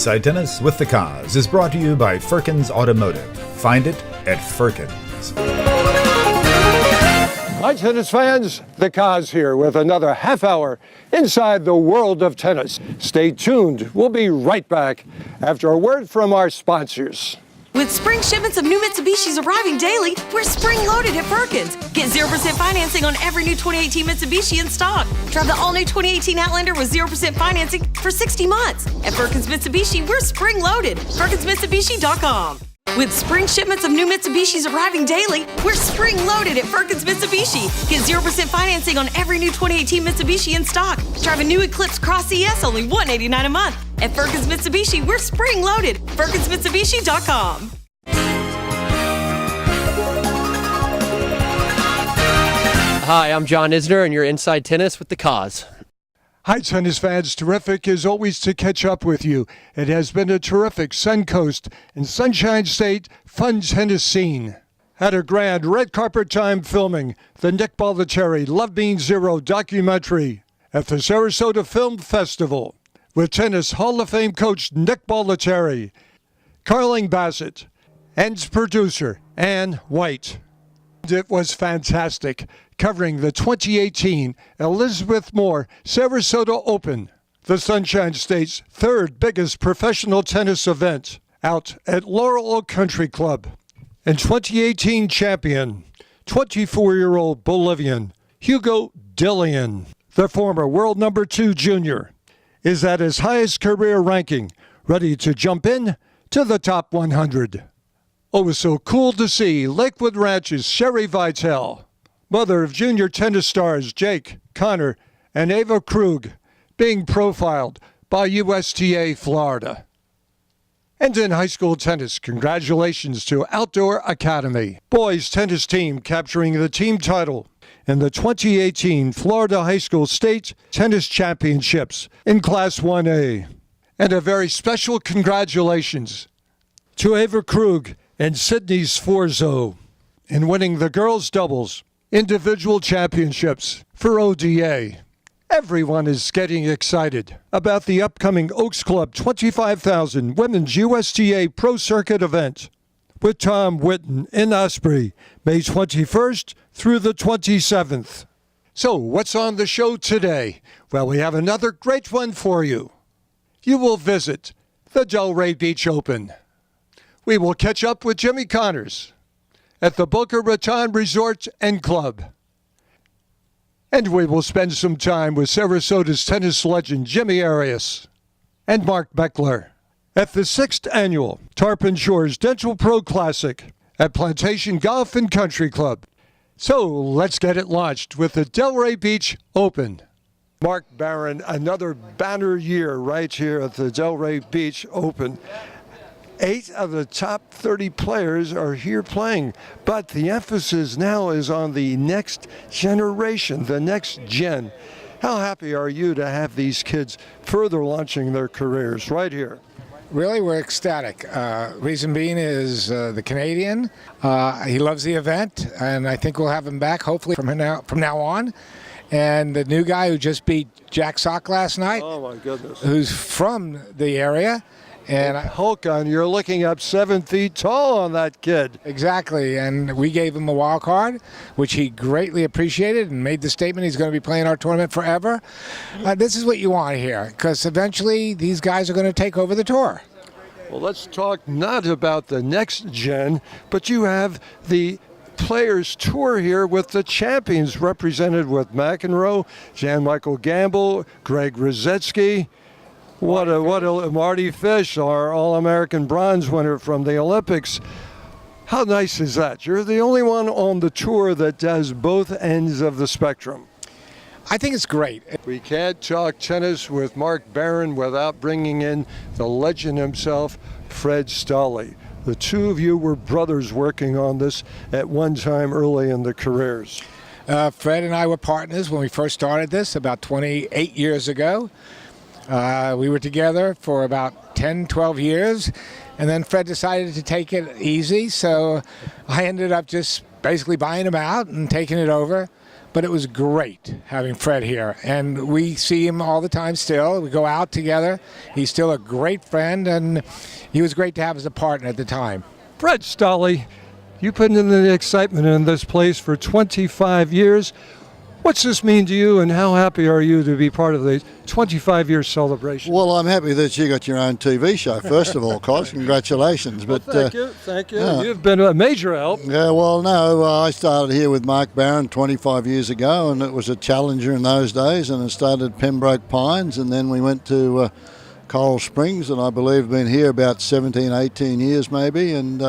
Inside Tennis with the Cause is brought to you by Firkins Automotive. Find it at Firkins. Hi, tennis fans. The Cause here with another half hour inside the world of tennis. Stay tuned. We'll be right back after a word from our sponsors. With spring shipments of new Mitsubishis arriving daily, we're spring-loaded at Firkins. Get 0% financing on every new 2018 Mitsubishi in stock. Drive the all-new 2018 Outlander with 0% financing for 60 months. At Firkins Mitsubishi, we're spring-loaded. FirkinsMitsubishi.com. With spring shipments of new Mitsubishis arriving daily, we're spring-loaded at Firkins Mitsubishi. Get 0% financing on every new 2018 Mitsubishi in stock. Drive a new Eclipse Cross ES, only $189 a month. At Firkins Mitsubishi, we're spring-loaded. FirkinsMitsubishi.com. Hi, I'm John Isner, and you're Inside Tennis with the Cause. Hi, tennis fans. Terrific as always to catch up with you. It has been a terrific Suncoast and Sunshine State fun tennis scene. Had a grand red carpet time filming the Nick Bollettieri Love Means Zero documentary at the Sarasota Film Festival with Tennis Hall of Fame coach Nick Bollettieri, Carling Bassett, and producer Ann White. It was fantastic, covering the 2018 Elizabeth Moore Sarasota Open, the Sunshine State's third biggest professional tennis event, out at Laurel Oak Country Club. And 2018 champion, 24-year-old Bolivian Hugo Dellien, the former world number 2 junior, is at his highest career ranking, ready to jump in to the top 100. Oh, it was so cool to see Lakewood Ranch's Sherry Vitale, mother of junior tennis stars Jake, Connor, and Ava Krug, being profiled by USTA Florida. And in high school tennis, congratulations to Outdoor Academy, boys tennis team capturing the team title in the 2018 Florida High School State Tennis Championships in Class 1A. And a very special congratulations to Ava Krug and Sydney Sforzo in winning the girls' doubles individual championships for ODA. Everyone is getting excited about the upcoming Oaks Club 25,000 Women's USTA Pro Circuit event with Tom Whitten in Osprey, May 21st through the 27th. So, what's on the show today? Well, we have another great one for you. You will visit the Delray Beach Open. We will catch up with Jimmy Connors at the Boca Raton Resort and Club. And we will spend some time with Sarasota's tennis legend Jimmy Arias and Mark Beckler at the 6th Annual Tarpon Shores Dental Pro Classic at Plantation Golf and Country Club. So let's get it launched with the Delray Beach Open. Mark Barron, another banner year right here at the Delray Beach Open. 8 of the top 30 players are here playing, but the emphasis now is on the next generation, the next gen. How happy are you to have these kids further launching their careers right here? Really, we're ecstatic. Reason being is the Canadian. He loves the event, and I think we'll have him back hopefully from now on. And the new guy who just beat Jack Sock last night, oh my goodness, who's from the area. And Holcon, you're looking up 7 feet tall on that kid. Exactly, and we gave him a wild card, which he greatly appreciated and made the statement he's going to be playing our tournament forever. This is what you want here, because eventually these guys are going to take over the tour. Well, let's talk not about the next gen, but you have the Players Tour here with the champions represented with McEnroe, Jan-Michael Gamble, Greg Rosetsky. What a Marty Fish, our All-American bronze winner from the Olympics. How nice is that? You're the only one on the tour that does both ends of the spectrum. I think it's great. We can't talk tennis with Mark Barron without bringing in the legend himself, Fred Stolle. The two of you were brothers working on this at one time early in the careers. Fred and I were partners when we first started this about 28 years ago. We were together for about 10, 12 years, and then Fred decided to take it easy, so I ended up just basically buying him out and taking it over. but it was great having Fred here. And we see him all the time still. We go out together. He's still a great friend, and he was great to have as a partner at the time. Fred Stolle, you put in the excitement in this place for 25 years. What's this mean to you, and how happy are you to be part of the 25-year celebration? Well, I'm happy that you got your own TV show, first of all, Cos. Congratulations. Well, But thank you. yeah. You've been a major help. Yeah, well, no, I started here with Mark Barron 25 years ago, and it was a challenger in those days, and it started at Pembroke Pines, and then we went to Coral Springs, and I believe been here about 17, 18 years maybe, and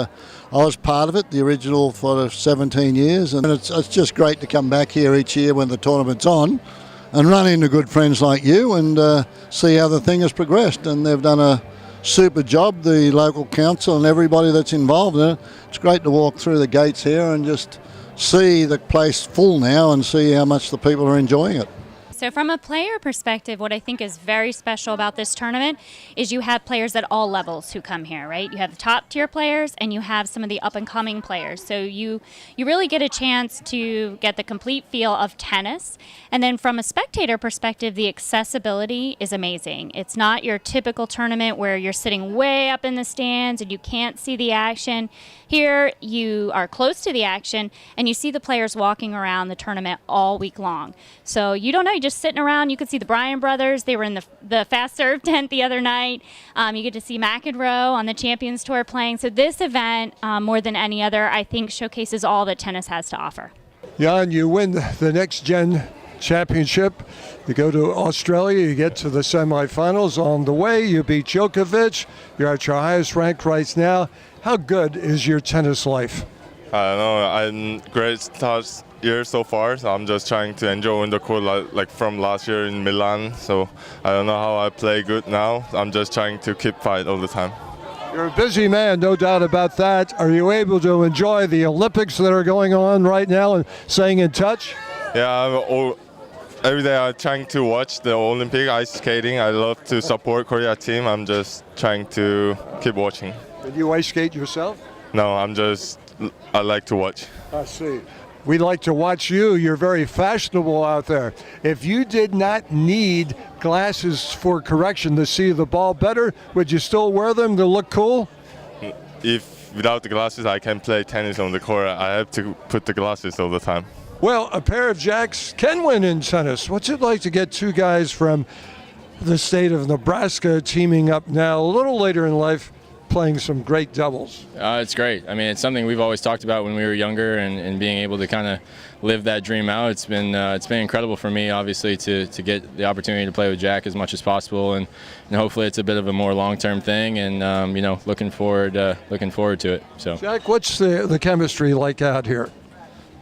I was part of it, the original for 17 years, and it's just great to come back here each year when the tournament's on and run into good friends like you and see how the thing has progressed. And they've done a super job, the local council and everybody that's involved in it. It's great to walk through the gates here and just see the place full now and see how much the people are enjoying it. So from a player perspective, what I think is very special about this tournament is you have players at all levels who come here, right? You have the top tier players and you have some of the up and coming players. So you really get a chance to get the complete feel of tennis. And then from a spectator perspective, the accessibility is amazing. It's not your typical tournament where you're sitting way up in the stands and you can't see the action. Here you are close to the action and you see the players walking around the tournament all week long. So you don't know, you just sitting around. You could see the Bryan brothers. They were in the fast serve tent the other night. You get to see McEnroe on the Champions Tour playing. So this event, more than any other, I think showcases all that tennis has to offer. Jan, you win the Next Gen Championship. You go to Australia. You get to the semifinals. On the way, you beat Djokovic. You're at your highest rank right now. How good is your tennis life? I don't know. I'm great start year so far, so I'm just trying to enjoy in the court like from last year in Milan. So I don't know how I play good now. I'm just trying to keep fight all the time. You're a busy man, no doubt about that. Are you able to enjoy the Olympics that are going on right now and staying in touch? Yeah, every day I'm trying to watch the Olympic ice skating. I love to support Korea team. I'm just trying to keep watching. Did you ice skate yourself? No, I like to watch. I see. We like to watch you. You're very fashionable out there. If you did not need glasses for correction to see the ball better, would you still wear them to look cool? If without the glasses I can play tennis on the court, I have to put the glasses all the time. Well, a pair of jacks can win in tennis. What's it like to get two guys from the state of Nebraska teaming up now, a little later in life, playing some great doubles? It's great. I mean, it's something we've always talked about when we were younger, and being able to kind of live that dream out. It's been incredible for me, obviously, to get the opportunity to play with Jack as much as possible, and hopefully it's a bit of a more long-term thing, and looking forward to it. So, Jack, what's the chemistry like out here?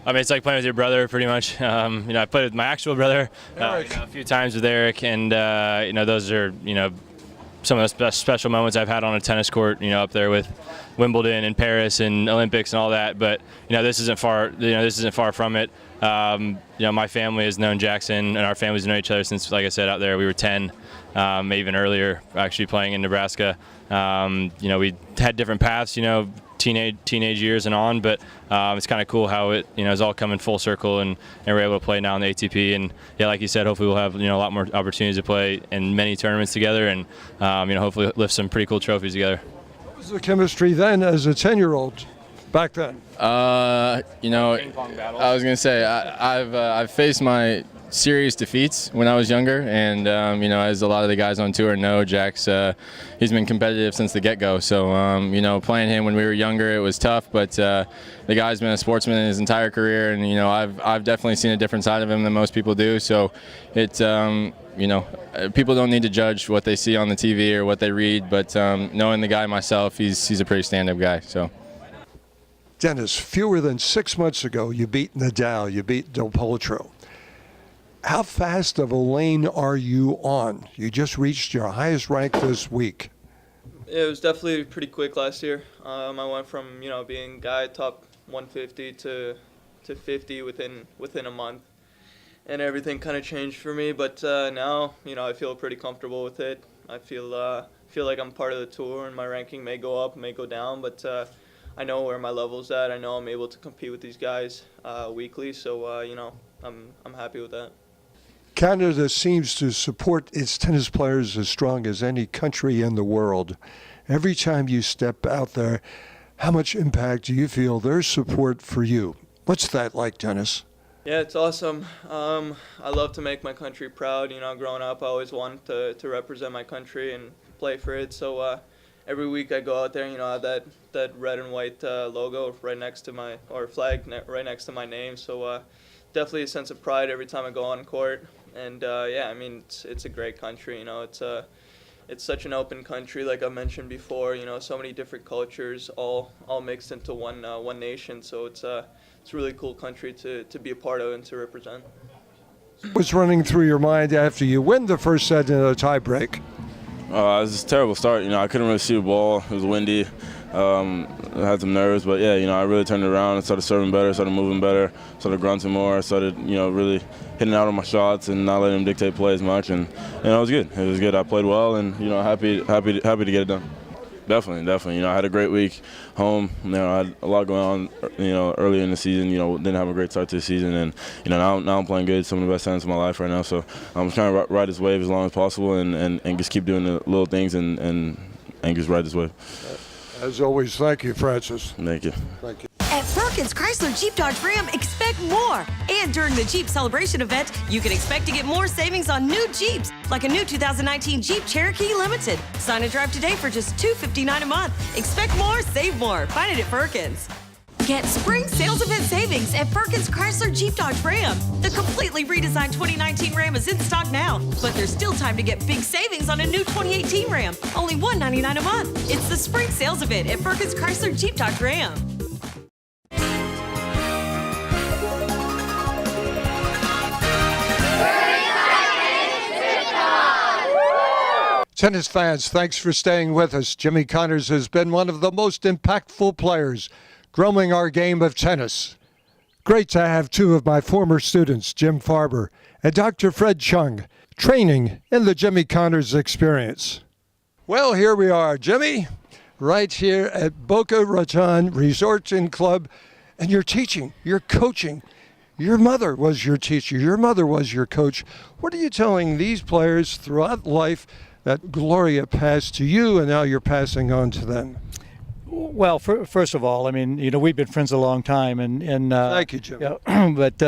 I mean, it's like playing with your brother, pretty much. I played with my actual brother a few times with Eric, and those are some of the special moments I've had on a tennis court, up there with Wimbledon and Paris and Olympics and all that. But this isn't far. This isn't far from it. My family has known Jackson, and our families know each other since, like I said, out there we were 10, even earlier, actually playing in Nebraska. We had different paths, teenage years and on, but it's kind of cool how it is all coming full circle, and we're able to play now in the ATP. And yeah, like you said, hopefully we'll have a lot more opportunities to play in many tournaments together, and hopefully lift some pretty cool trophies together. What was the chemistry then as a 10-year-old back then? I was gonna say I've faced my serious defeats when I was younger, and as a lot of the guys on tour know, Jack's he's been competitive since the get-go. So playing him when we were younger, it was tough, but the guy's been a sportsman in his entire career, and I've definitely seen a different side of him than most people do. So it's people don't need to judge what they see on the TV or what they read, but knowing the guy myself, he's a pretty stand-up guy. So. Dennis, fewer than 6 months ago, you beat Nadal, you beat Del Potro. How fast of a lane are you on? You just reached your highest rank this week. Yeah, it was definitely pretty quick last year. I went from being guy top 150 to 50 within a month, and everything kind of changed for me. But now I feel pretty comfortable with it. I feel like I'm part of the tour, and my ranking may go up, may go down, but I know where my level's at. I know I'm able to compete with these guys weekly, so I'm happy with that. Canada seems to support its tennis players as strong as any country in the world. Every time you step out there, how much impact do you feel their support for you? What's that like, Dennis? Yeah, it's awesome. I love to make my country proud. You know, growing up, I always wanted to represent my country and play for it. So every week I go out there, you know, I have that red and white logo right next to my, or flag right next to my name. So definitely a sense of pride every time I go on court. And yeah, I mean, it's a great country. You know, it's such an open country, like I mentioned before. You know, so many different cultures, all mixed into one nation. So it's a really cool country to be a part of and to represent. What's running through your mind after you win the first set in a tiebreak? It was just a terrible start. You know, I couldn't really see the ball. It was windy. I had some nerves, but yeah, you know, I really turned it around and started serving better, started moving better, started grunting more, started, you know, really hitting out on my shots and not letting them dictate play as much. And you know, it was good. It was good. I played well, and you know, happy to get it done. Definitely. You know, I had a great week home. You know, I had a lot going on. You know, earlier in the season, you know, didn't have a great start to the season, and you know, now I'm playing good. Some of the best tennis of my life right now. So I'm trying to ride this wave as long as possible, and just keep doing the little things and just ride this wave. As always, thank you, Francis. Thank you. Thank you. At Perkins Chrysler Jeep Dodge Ram, expect more. And during the Jeep Celebration event, you can expect to get more savings on new Jeeps, like a new 2019 Jeep Cherokee Limited. Sign and drive today for just $259 a month. Expect more, save more. Find it at Perkins. Get spring sales event savings at Perkins Chrysler Jeep Dodge Ram. The completely redesigned 2019 Ram is in stock now, but there's still time to get big savings on a new 2018 Ram, only $199 a month. It's the spring sales event at Perkins Chrysler Jeep Dodge Ram. Tennis fans, thanks for staying with us. Jimmy Connors has been one of the most impactful players growing our game of tennis. Great to have two of my former students, Jim Farber and Dr. Fred Chung, training in the Jimmy Connors experience. Well, here we are, Jimmy, right here at Boca Raton Resort and Club, and you're teaching, you're coaching. Your mother was your teacher, your mother was your coach. What are you telling these players throughout life that Gloria passed to you and now you're passing on to them? Well, first of all, I mean, you know, we've been friends a long time, and thank you, Jim. But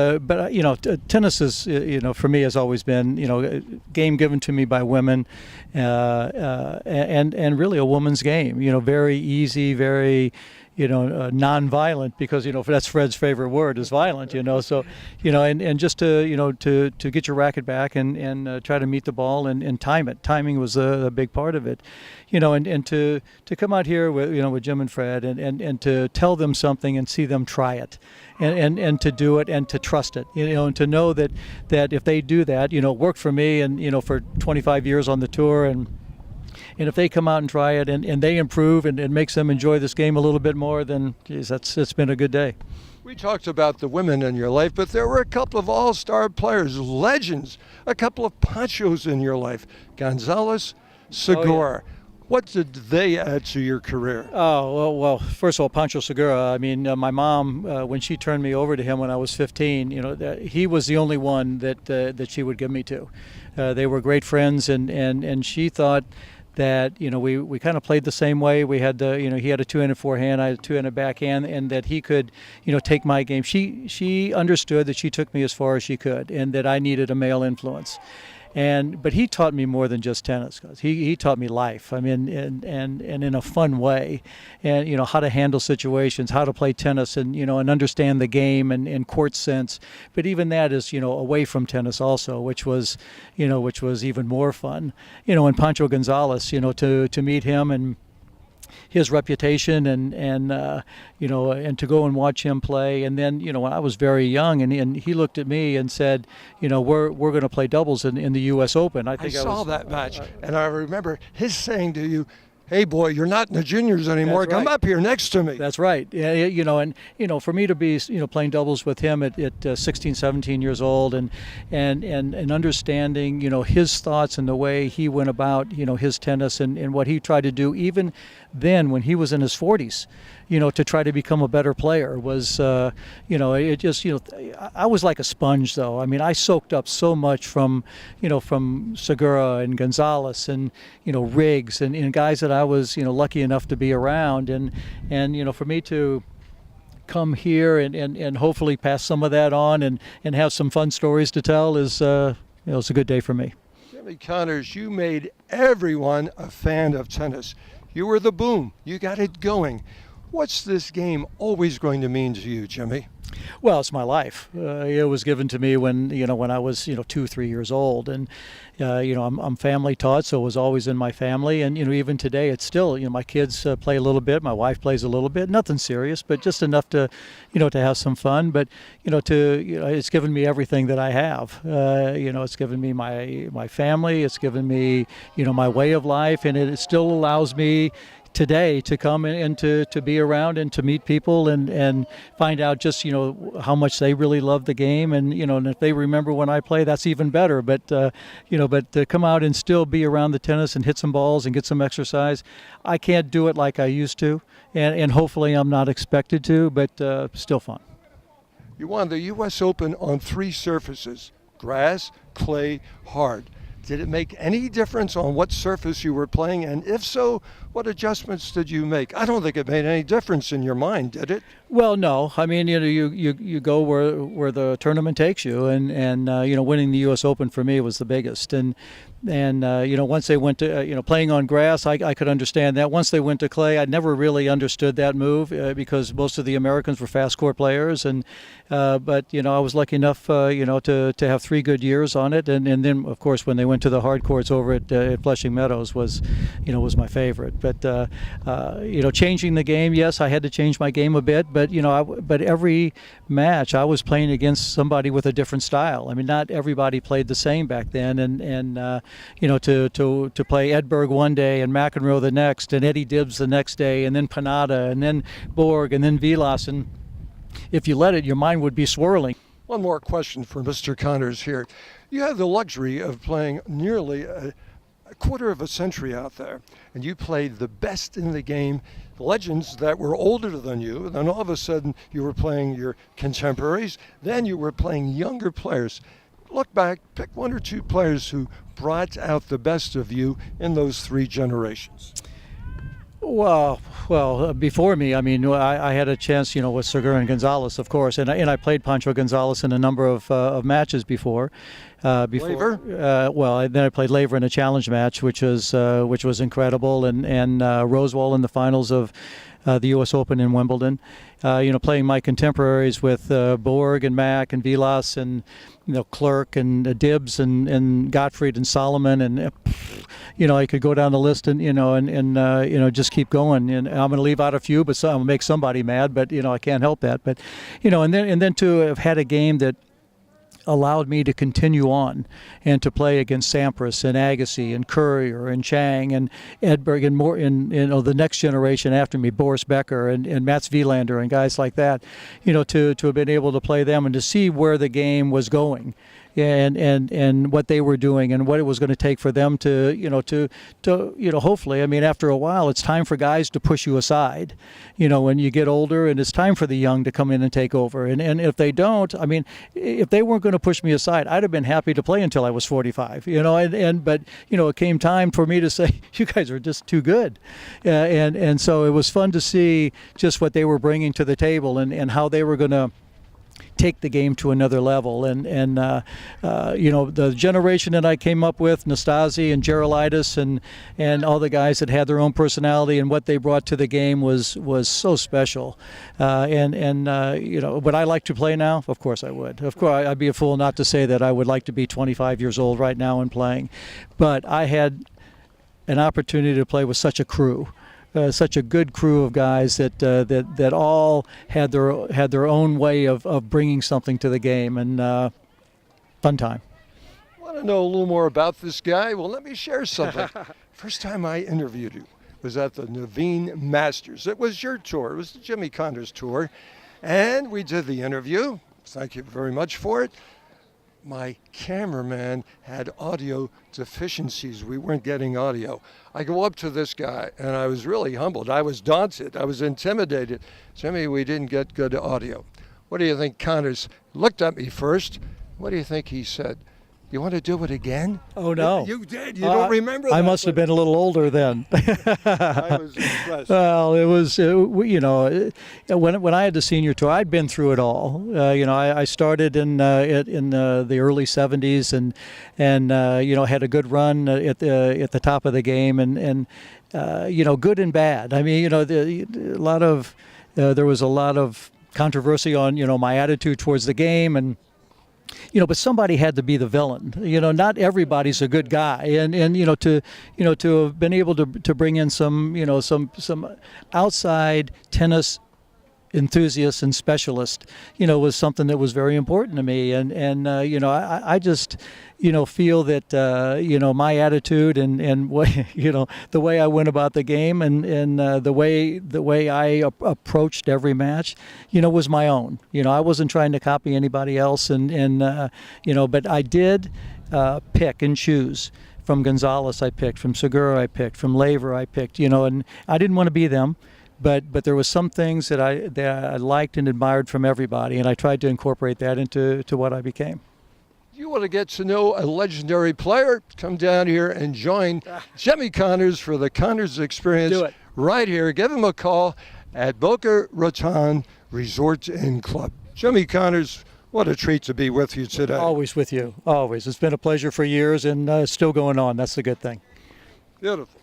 you know, tennis is, you know, for me has always been, you know, a game given to me by women, and really a woman's game. You know, very easy, very, you know, non-violent, because, you know, that's Fred's favorite word is violent, you know. So, you know, and just to, you know, to get your racket back and try to meet the ball and time it. Timing was a big part of it, you know, and to come out here with, you know, with Jim and Fred and to tell them something and see them try it and to do it and to trust it, you know, and to know that if they do that, you know, it worked for me and, you know, for 25 years on the tour, and if they come out and try it and they improve and it makes them enjoy this game a little bit more, then, geez, it's been a good day. We talked about the women in your life, but there were a couple of all-star players, legends, a couple of Panchos in your life, Gonzalez, Segura. Oh, yeah. What did they add to your career? Oh, well, first of all, Pancho Segura, I mean, my mom, when she turned me over to him when I was 15, you know, he was the only one that she would give me to. They were great friends, and she thought that, you know, we kind of played the same way. We had you know, he had a two-handed forehand, I had a two-handed backhand, and that he could, you know, take my game. She understood that she took me as far as she could, and that I needed a male influence. But he taught me more than just tennis, because he taught me life. I mean, and in a fun way, and, you know, how to handle situations, how to play tennis, and, you know, and understand the game and court sense. But even that is, you know, away from tennis also, which was even more fun. You know, and Pancho Gonzalez, you know, to meet him and his reputation and you know, and to go and watch him play. And then, you know, when I was very young, and he looked at me and said, you know, we're going to play doubles in the U.S. Open. I saw that match, and I remember his saying to you, hey, boy, you're not in the juniors anymore. That's Come right. up here next to me. That's right. Yeah, and for me to be playing doubles with him at 16, 17 years old, and understanding his thoughts and the way he went about his tennis and what he tried to do even then when he was in his 40s, to try to become a better player was it just I was like a sponge though. I mean, I soaked up so much from Segura and Gonzalez and Riggs and guys that I was lucky enough to be around, and for me to come here and hopefully pass some of that on and have some fun stories to tell is it's a good day for me. Jimmy Connors, you made everyone a fan of tennis. You were the boom. You got it going. What's this game always going to mean to you, Jimmy? Well, it's my life. It was given to me when I was 2-3 years old, and I'm family taught, so it was always in my family. And even today, it's still my kids play a little bit, my wife plays a little bit, nothing serious, but just enough to to have some fun. But it's given me everything that I have. It's given me my family. It's given me my way of life, and it still allows me today to come and to be around and to meet people and find out just how much they really love the game, and and if they remember when I play, that's even better. But but to come out and still be around the tennis and hit some balls and get some exercise, I can't do it like I used to, and hopefully I'm not expected to, but still fun. You won the U.S. Open on 3 surfaces: grass, clay, hard. Did it make any difference on what surface you were playing? And if so, what adjustments did you make? I don't think it made any difference in your mind, did it? Well, no. I mean, you go where the tournament takes you, and winning the U.S. Open for me was the biggest. And once they went to playing on grass, I could understand that. Once they went to clay, I never really understood that move because most of the Americans were fast court players, but I was lucky enough to have 3 good years on it, and then of course when they went to the hard courts over at Flushing Meadows was my favorite. But changing the game, yes, I had to change my game a bit, but but every match I was playing against somebody with a different style. I mean, not everybody played the same back then, and to play Edberg one day and McEnroe the next, and Eddie Dibbs the next day, and then Panada, and then Borg, and then Vilas, and if you let it, your mind would be swirling. One more question for Mr. Connors here. You have the luxury of playing nearly a quarter of a century out there, and you played the best in the game, legends that were older than you, and then all of a sudden you were playing your contemporaries, then you were playing younger players. Look back, pick 1 or 2 players who brought out the best of you in those 3 generations. Well, before me, I mean, I had a chance, with Segura and Gonzalez, of course, and I played Pancho Gonzalez in a number of matches before. Laver? Then I played Laver in a challenge match, which was incredible, and Rosewall in the finals of the U.S. Open in Wimbledon. Playing my contemporaries with Borg and Mack and Vilas and Clerk and Dibbs and Gottfried and Solomon, and I could go down the list and just keep going. And I'm going to leave out a few, but I'll make somebody mad. But I can't help that. But and then to have had a game that allowed me to continue on and to play against Sampras and Agassi and Courier and Chang and Edberg and more in the next generation after me, Boris Becker and Mats Wilander and guys like that, to have been able to play them and to see where the game was going and what they were doing and what it was going to take for them to hopefully, I mean, after a while, it's time for guys to push you aside, when you get older, and it's time for the young to come in and take over. And if they don't, I mean, if they weren't going to push me aside, I'd have been happy to play until I was 45, but it came time for me to say, you guys are just too good. And so it was fun to see just what they were bringing to the table and how they were going to take the game to another level, and the generation that I came up with, Nastase and Gerolaitis and all the guys that had their own personality and what they brought to the game was so special. Would I like to play now? Of course I would. Of course, I'd be a fool not to say that I would like to be 25 years old right now and playing, but I had an opportunity to play with such a crew. Such a good crew of guys that all had their own way of bringing something to the game, and fun time. Want to know a little more about this guy? Well, let me share something. First time I interviewed you, was at the Naveen Masters. It was your tour. It was the Jimmy Connors tour. And we did the interview. Thank you very much for it. My cameraman had audio deficiencies. We weren't getting audio. I go up to this guy, and I was really humbled. I was daunted. I was intimidated. Jimmy, we didn't get good audio. What do you think? Connors looked at me first. What do you think he said? You want to do it again? Oh, no. You did. You don't remember that. I must have been a little older then. I was impressed. Well, it was, you know, when I had the senior tour, I'd been through it all. You know, I started in the early 70s and you know, had a good run at the top of the game and you know, good and bad. I mean, you know, there was a lot of controversy on, you know, my attitude towards the game and, you know, but somebody had to be the villain. You know, not everybody's a good guy, and you know, to have been able to bring in some, you know, some outside tennis enthusiasts and specialists, you know, was something that was very important to me, and you know, I just, you know, feel that you know, my attitude and what, you know, the way I went about the game and the way I approached every match, you know, was my own. You know, I wasn't trying to copy anybody else, and you know, but I did pick and choose. From Gonzalez I picked, from Segura I picked, from Laver I picked, you know, and I didn't want to be them. But there was some things that I liked and admired from everybody, and I tried to incorporate that into what I became. You want to get to know a legendary player? Come down here and join Jimmy Connors for the Connors Experience. Do it. Right here. Give him a call at Boca Raton Resort and Club. Jimmy Connors, what a treat to be with you today. Always with you, always. It's been a pleasure for years, and still going on. That's the good thing. Beautiful.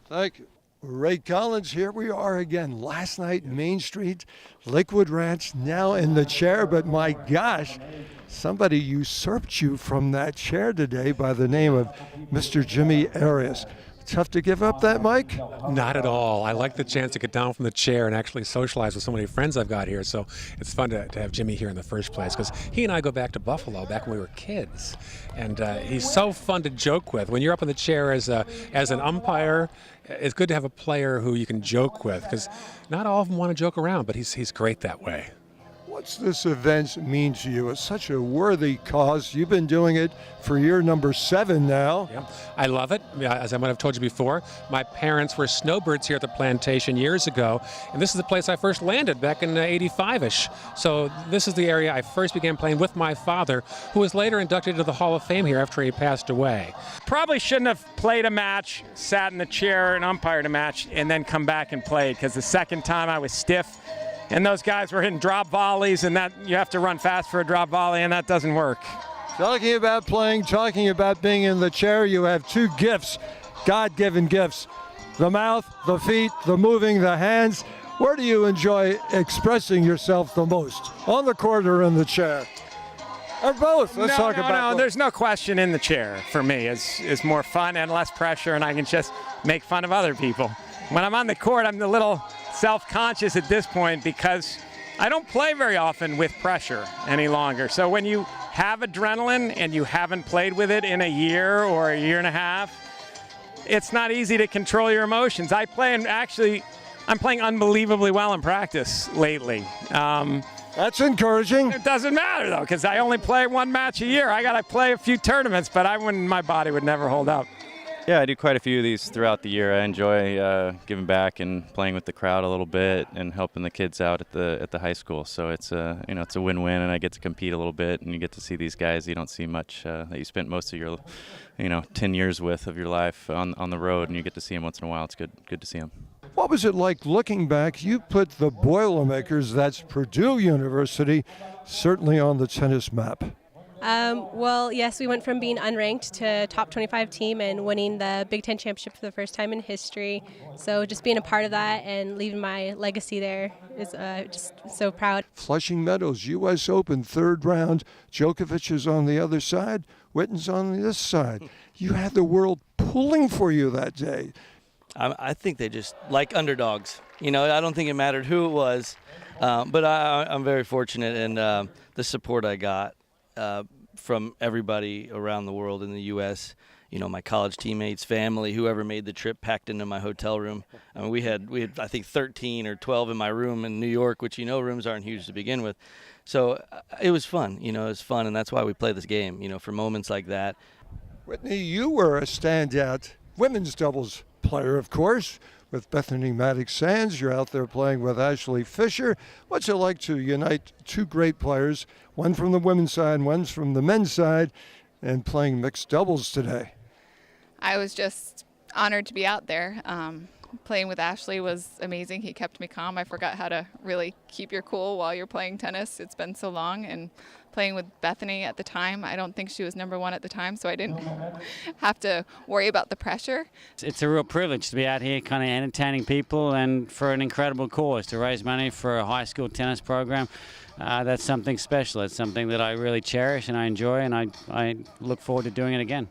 Thank you. Ray Collins, here we are again. Last night, Main Street, Lakewood Ranch, now in the chair. But my gosh, somebody usurped you from that chair today by the name of Mr. Jimmy Arias. Tough to give up that mic? Not at all. I like the chance to get down from the chair and actually socialize with so many friends I've got here. So it's fun to have Jimmy here in the first place because he and I go back to Buffalo back when we were kids. And he's so fun to joke with. When you're up in the chair as an umpire, it's good to have a player who you can joke with because not all of them want to joke around, but he's great that way. What's this event mean to you? It's such a worthy cause. You've been doing it for year number 7 now. Yep. I love it. As I might have told you before, my parents were snowbirds here at the plantation years ago, and this is the place I first landed back in 85-ish. So this is the area I first began playing with my father, who was later inducted into the Hall of Fame here after he passed away. Probably shouldn't have played a match, sat in the chair and umpired a match, and then come back and played, because the second time I was stiff, and those guys were hitting drop volleys, and that you have to run fast for a drop volley, and that doesn't work. Talking about playing, talking about being in the chair, you have 2 gifts, God-given gifts. The mouth, the feet, the moving, the hands. Where do you enjoy expressing yourself the most? On the court or in the chair? Or both? Let's talk about both. No, there's no question in the chair for me. It's more fun and less pressure, and I can just make fun of other people. When I'm on the court, I'm a little self-conscious at this point because I don't play very often with pressure any longer. So when you have adrenaline and you haven't played with it in a year or a year and a half, it's not easy to control your emotions. I'm playing unbelievably well in practice lately. That's encouraging. It doesn't matter though, because I only play 1 match a year. I got to play a few tournaments, but my body would never hold up. Yeah, I do quite a few of these throughout the year. I enjoy giving back and playing with the crowd a little bit and helping the kids out at the high school. So it's it's a win-win, and I get to compete a little bit, and you get to see these guys you don't see much that you spent most of your 10 years with of your life on the road, and you get to see them once in a while. It's good to see them. What was it like looking back? You put the Boilermakers, that's Purdue University, certainly on the tennis map. Well, yes, we went from being unranked to top 25 team and winning the Big Ten championship for the first time in history. So just being a part of that and leaving my legacy there is just so proud. Flushing Meadows, U.S. Open, 3rd round. Djokovic is on the other side. Witten's on this side. You had the world pulling for you that day. I think they just like underdogs. I don't think it mattered who it was, but I'm very fortunate in the support I got from everybody around the world in the U.S. my college teammates, family, whoever made the trip, packed into my hotel room. I mean, we had I think 13 or 12 in my room in New York, which rooms aren't huge to begin with. So it was fun. It was fun, and that's why we play this game. For moments like that. Whitney, you were a standout women's doubles player, of course, with Bethany Maddox-Sands. You're out there playing with Ashley Fisher. What's it like to unite two great players, one from the women's side, one's from the men's side, and playing mixed doubles today? I was just honored to be out there. Playing with Ashley was amazing. He kept me calm. I forgot how to really keep your cool while you're playing tennis. It's been so long. And playing with Bethany at the time, I don't think she was number one at the time, so I didn't have to worry about the pressure. It's a real privilege to be out here kind of entertaining people and for an incredible cause, to raise money for a high school tennis program. That's something special. It's something that I really cherish and I enjoy, and I look forward to doing it again.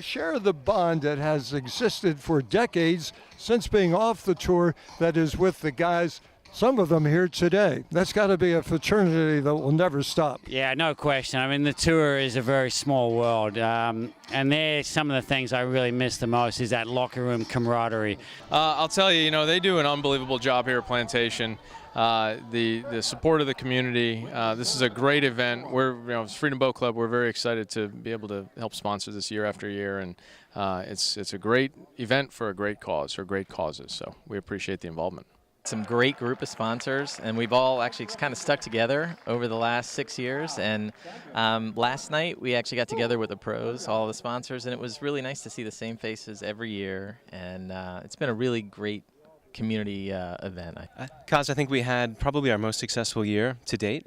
Share the bond that has existed for decades since being off the tour, that is with the guys, some of them here today. That's got to be a fraternity that will never stop. Yeah, no question. I mean, the tour is a very small world, and there's some of the things I really miss the most is that locker room camaraderie. I'll tell you, they do an unbelievable job here at Plantation. The support of the community. This is a great event. We're, as Freedom Boat Club, we're very excited to be able to help sponsor this year after year, and it's a great event for a great cause, or great causes. So we appreciate the involvement. Some great group of sponsors, and we've all actually kind of stuck together over the last 6 years. And last night we actually got together with the pros, all the sponsors, and it was really nice to see the same faces every year. And it's been a really great community event. Kaz, I think we had probably our most successful year to date.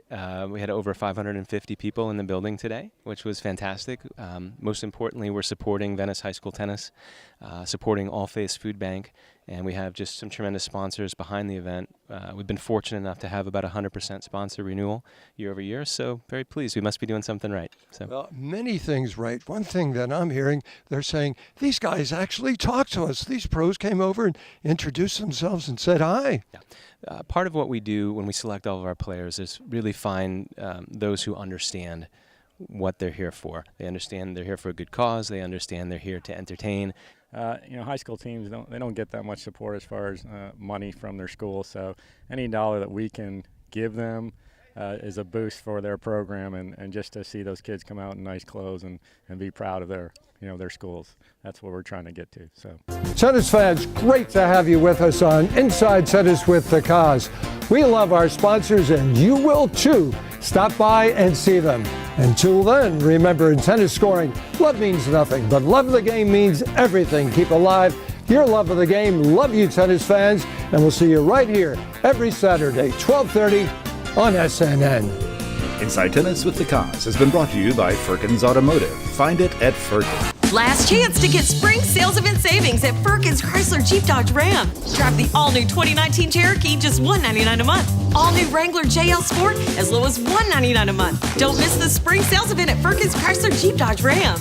We had over 550 people in the building today, which was fantastic. Most importantly, we're supporting Venice High School Tennis, supporting All Faiths Food Bank, and we have just some tremendous sponsors behind the event. We've been fortunate enough to have about 100% sponsor renewal year over year, so very pleased. We must be doing something right. So. Well, many things right. One thing that I'm hearing, they're saying, these guys actually talked to us. These pros came over and introduced themselves and said hi. Yeah. Part of what we do when we select all of our players is really find those who understand what they're here for. They understand they're here for a good cause. They understand they're here to entertain. High school teams don't get that much support as far as money from their school. So any dollar that we can give them is a boost for their program, and just to see those kids come out in nice clothes and be proud of their schools. That's what we're trying to get to. So, Tennis fans, great to have you with us on Inside Tennis with the Cause. We love our sponsors, and you will too. Stop by and see them. Until then, remember, in tennis scoring, love means nothing, but love of the game means everything. Keep alive your love of the game. Love you, tennis fans, and we'll see you right here every Saturday, 12:30 on SNN. Inside Tennis with the Cause has been brought to you by Firkins Automotive. Find it at Firkins. Last chance to get spring sales event savings at Firkins Chrysler Jeep Dodge Ram. Drive the all-new 2019 Cherokee, just $199 a month. All-new Wrangler JL Sport, as low as $199 a month. Don't miss the spring sales event at Firkins Chrysler Jeep Dodge Ram.